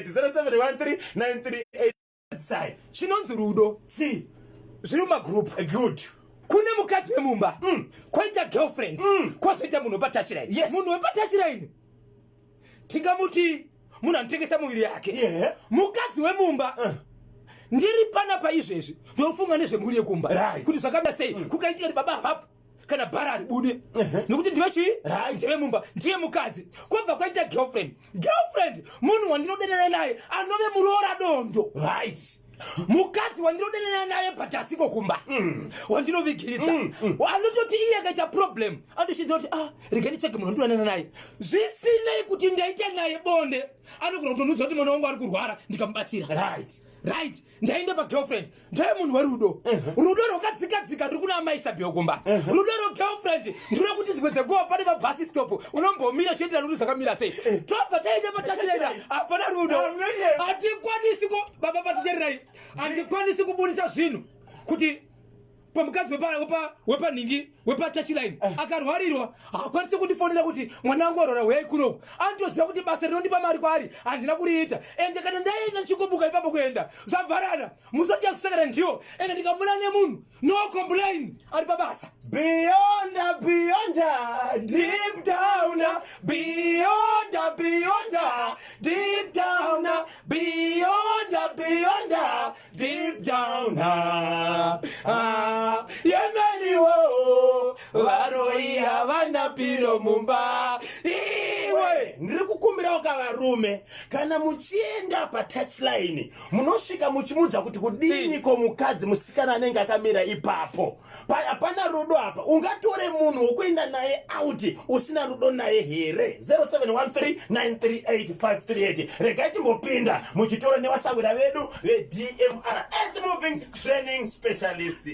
0713938938 sai chinonzi rudo si zviri mumagroup good kune mukadzi wemumba kwaita girlfriend kwozoita munhu wepatouchline. Yes. Munhu wepatouchline tingamuti munhu anotengesa muviri yake. Yeah. Mukadzi wemumba ndiri panapa izvezvi ndofunga nezvemhuri yekumba Right. kuti zvakamira sei kukaitira kuti baba hapo kana bhara ribude nekuti ndive chii ndeve mumba ndiye mukadzi kwobva kwaita girlfriend munhu wandinodanana naye anove muroora dondo. right Mukadzi wandinodanana naye pachasiko kumba wandinovigiridza anototi iye akaita problem andoshinza kuti regai ndichege munhu wandidanana naye zvisinei kuti ndaita naye bonde anogona kutonudza kuti mwana wangu ari kurwara ndikamubatsira. Right, ndaenda pagirlfriend ndaye munhu werudo. Rudo rwakadzikadzika ruri kuna amaisa byokumba. Rudo rwegirlfriend ndiro kuti dzimwe dzenguva pane pabus stop unombomira chiendera rudo zvakamira sei. Tobva taenda patachirera hapana rudo. Hatikwanisi baba patichererai handikwanisi kubudisa zvinhu kuti pamukadzi wepanhingi wepatouchline akarwarirwa hakwanisi kundifonera kuti mwana wangu arwara huyai kunoku andoziva kuti basa rinondipa mari kwaari handina kuriita ende kana ndaenda chikumbuka ipapo kuenda zvabvarana musoti chakusekera ndiyo ende ndikamuna nemunhu no complain ari pabasa. beyond deep down Beyond deep down deep down yemeniwo varoi havana piro mumba iwe. ndiri kukumbirawo kavarume kana muchienda patouchline munosvika muchimudza kuti kudini kwomukadzi musikana anenge akamira ipapo hapana rudo apa ungatore munhu wokuenda naye out usina rudo naye here. 0713938538 regai timbopinda muchitoro nevasawira vedu veDMR Earth Moving Training Specialist.